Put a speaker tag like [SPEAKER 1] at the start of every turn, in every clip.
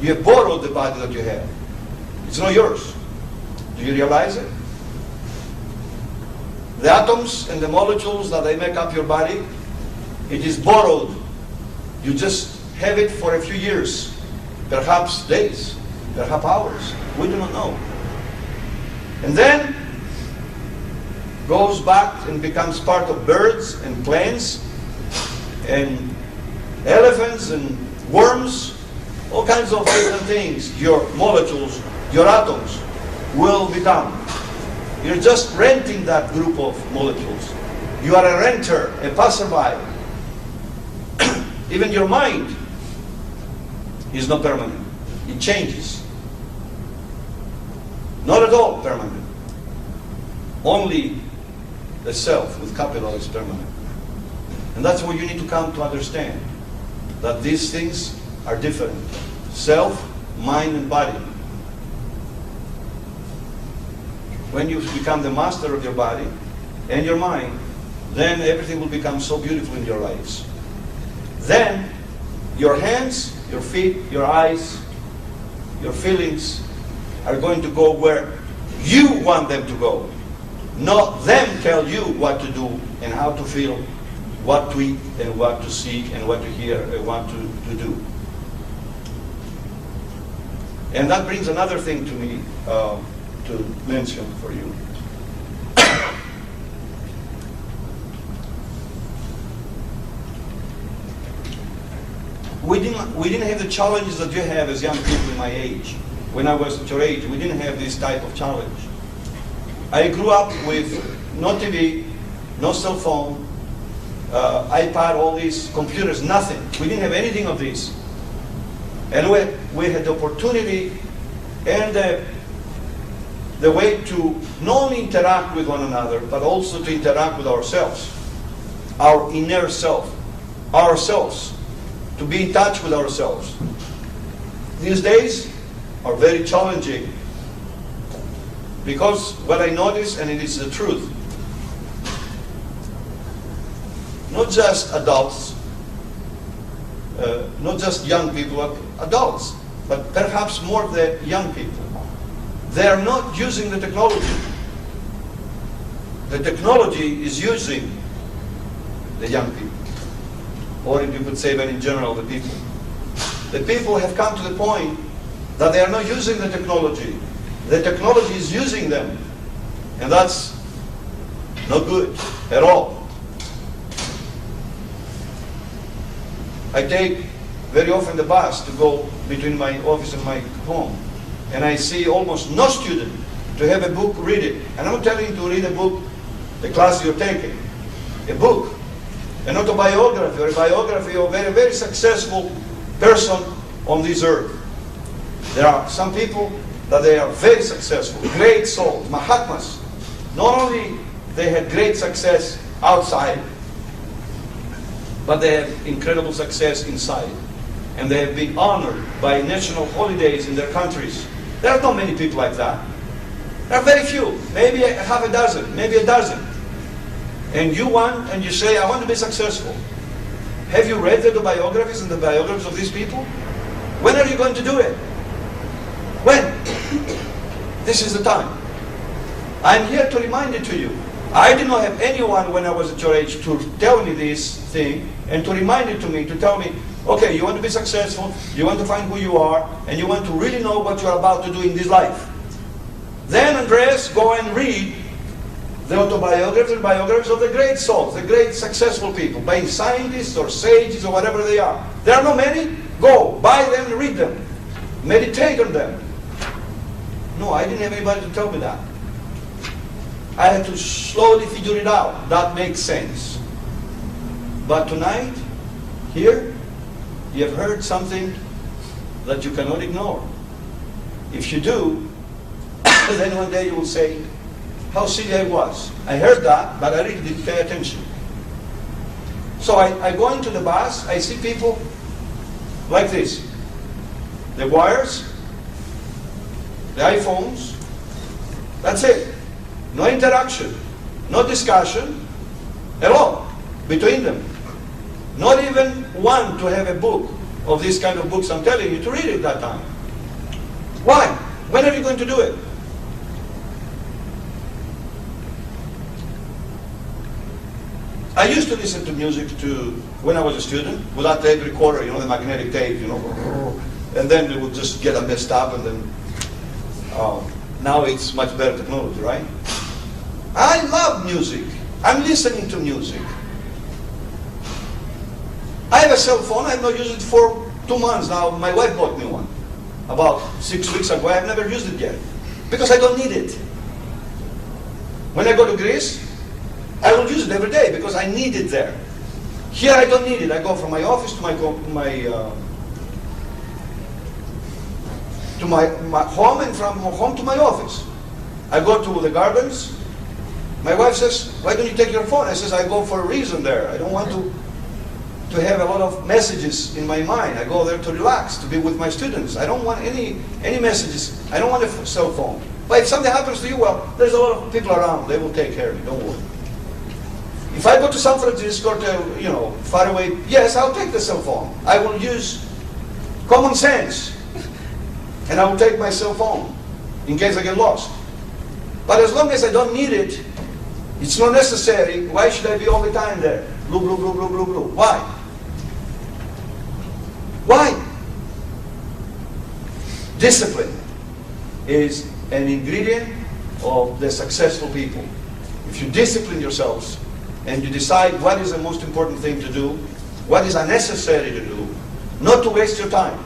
[SPEAKER 1] You have borrowed the body that you have. It's not yours. Do you realize it? The atoms and the molecules that they make up your body, it is borrowed. You just have it for a few years, perhaps days, perhaps hours. We do not know. And then goes back and becomes part of birds and plants and elephants and worms, all kinds of different things. Your molecules, your atoms will become. You're just renting that group of molecules. You are a renter, a passerby. Even your mind is not permanent. It changes. Not at all permanent. Only the self with capital is permanent. And that's what you need to come to understand. That these things are different. Self, mind, and body. When you become the master of your body and your mind, then everything will become so beautiful in your lives. Then your hands, your feet, your eyes, your feelings are going to go where you want them to go. Not them tell you what to do and how to feel, what to eat and what to see and what to hear and what to do. And that brings another thing to me to mention for you. We didn't have the challenges that you have as young people in my age. When I was at your age, we didn't have this type of challenge. I grew up with no TV, no cell phone, iPad, all these computers, nothing. We didn't have anything of this. And we had the opportunity and the way to not only interact with one another, but also to interact with ourselves, our inner self, ourselves, to be in touch with ourselves. These days are very challenging because what I notice, and it is the truth, not just adults, not just young people, but adults, but perhaps more the young people. They are not using the technology. The technology is using the young people. Or if you could say that in general, the people. The people have come to the point that they are not using the technology. The technology is using them. And that's not good at all. I take very often the bus to go between my office and my home. And I see almost no student to have a book, read it. And I'm telling you to read a book, the class you're taking. A book. An autobiography or a biography of a very, very successful person on this earth. There are some people that they are very successful, great souls, Mahatmas. Not only they had great success outside, but they have incredible success inside. And they have been honored by national holidays in their countries. There are not many people like that. There are very few, maybe half a dozen, maybe a dozen. And you want, and you say, I want to be successful. Have you read the biographies and the biographies of these people? When are you going to do it? When? This is the time. I'm here to remind it to you. I did not have anyone when I was at your age to tell me this thing and to remind it to me, to tell me, okay, you want to be successful, you want to find who you are, and you want to really know what you're about to do in this life. Then, Andreas, go and read the autobiographies and biographies of the great souls, the great successful people, being scientists or sages or whatever they are. There are not many. Go, buy them and read them. Meditate on them. No, I didn't have anybody to tell me that. I had to slowly figure it out. That makes sense. But tonight, here, you have heard something that you cannot ignore. If you do, then one day you will say, how silly I was. I heard that, but I really didn't pay attention. So I go into the bus, I see people like this. The wires, the iPhones, that's it. No interaction, no discussion at all between them. Not even one to have a book of this kind of books I'm telling you to read it that time. Why? When are you going to do it? I used to listen to music when I was a student, without tape recorder, the magnetic tape, and then it would just get messed up, and then now it's much better technology, right? I love music. I'm listening to music. I have a cell phone. I've not used it for 2 months now. My wife bought me one about 6 weeks ago. I've never used it yet because I don't need it. When I go to Greece, I will use it every day because I need it there. Here I don't need it. I go from my office to my home, and from home to my office. I go to the gardens. My wife says, "Why don't you take your phone?" I says, "I go for a reason there. I don't want to have a lot of messages in my mind. I go there to relax, to be with my students. I don't want any messages. I don't want a cell phone. But if something happens to you, well, there's a lot of people around. They will take care of you. Don't worry." If I go to San Francisco, far away, yes, I'll take the cell phone. I will use common sense, and I will take my cell phone in case I get lost. But as long as I don't need it, it's not necessary. Why should I be all the time there? Blue, blue, blue, blue, blue, blue. Why? Why? Discipline is an ingredient of the successful people. If you discipline yourselves and you decide what is the most important thing to do, what is unnecessary to do, not to waste your time.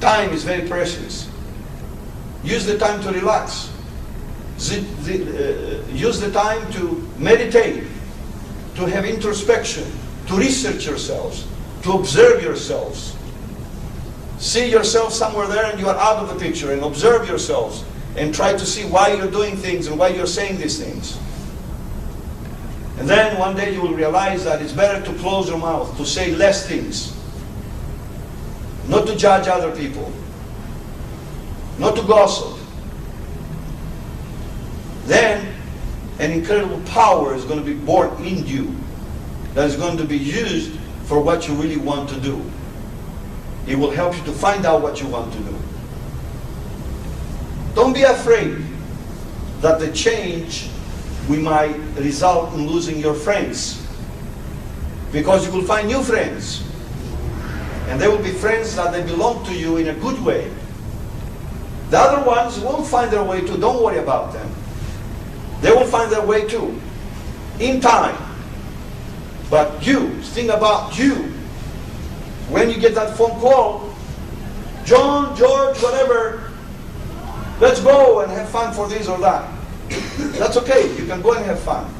[SPEAKER 1] Time is very precious. Use the time to relax. Use the time to meditate, to have introspection, to research yourselves, to observe yourselves. See yourself somewhere there and you are out of the picture, and observe yourselves and try to see why you're doing things and why you're saying these things. And then one day you will realize that it's better to close your mouth, to say less things, not to judge other people, not to gossip. Then an incredible power is going to be born in you that is going to be used for what you really want to do. It will help you to find out what you want to do. Don't be afraid that the change might result in losing your friends, because you will find new friends, and they will be friends that they belong to you in a good way. The other ones won't find their way too. Don't worry about them. They will find their way too, in time. But you, think about you. When you get that phone call, John, George, whatever, let's go and have fun for this or that. That's okay, you can go and have fun.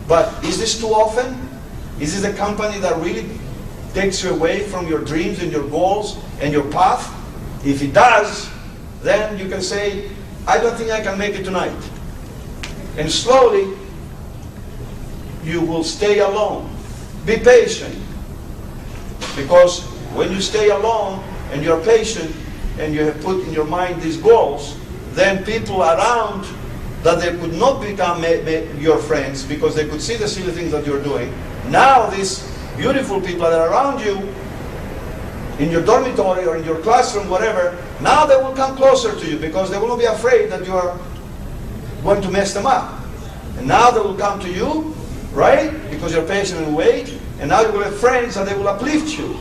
[SPEAKER 1] But is this too often? Is this a company that really takes you away from your dreams and your goals and your path? If it does, then you can say, I don't think I can make it tonight. And slowly, you will stay alone. Be patient. Because when you stay alone and you're patient and you have put in your mind these goals, then people around that they could not become your friends because they could see the silly things that you're doing. Now these beautiful people that are around you, in your dormitory or in your classroom, whatever, now they will come closer to you because they will not be afraid that you are going to mess them up. And now they will come to you, right? Because you're patient and wait. And now you will have friends and they will uplift you.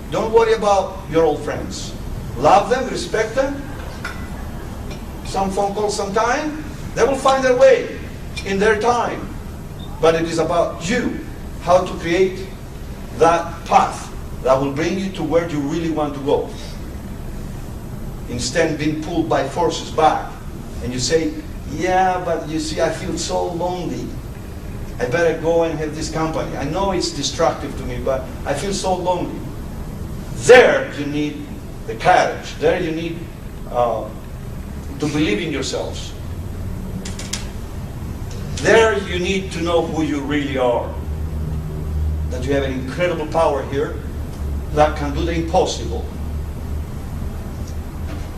[SPEAKER 1] Don't worry about your old friends. Love them, respect them. Some phone calls sometime. They will find their way in their time. But it is about you, how to create that path that will bring you to where you really want to go. Instead of being pulled by forces back. And you say, yeah, but you see, I feel so lonely. I better go and have this company. I know it's destructive to me, but I feel so lonely. There you need the courage. There you need to believe in yourselves. There you need to know who you really are. That you have an incredible power here that can do the impossible.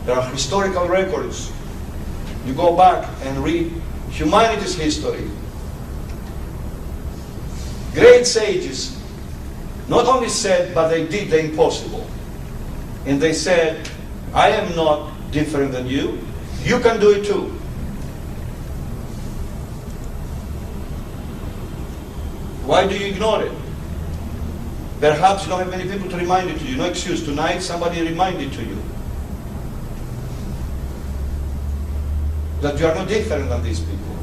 [SPEAKER 1] There are historical records. You go back and read humanity's history. Great sages not only said, but they did the impossible. And they said, I am not different than you. You can do it too. Why do you ignore it? Perhaps you don't have many people to remind it to you. No excuse. Tonight, somebody reminded to you that you are not different than these people.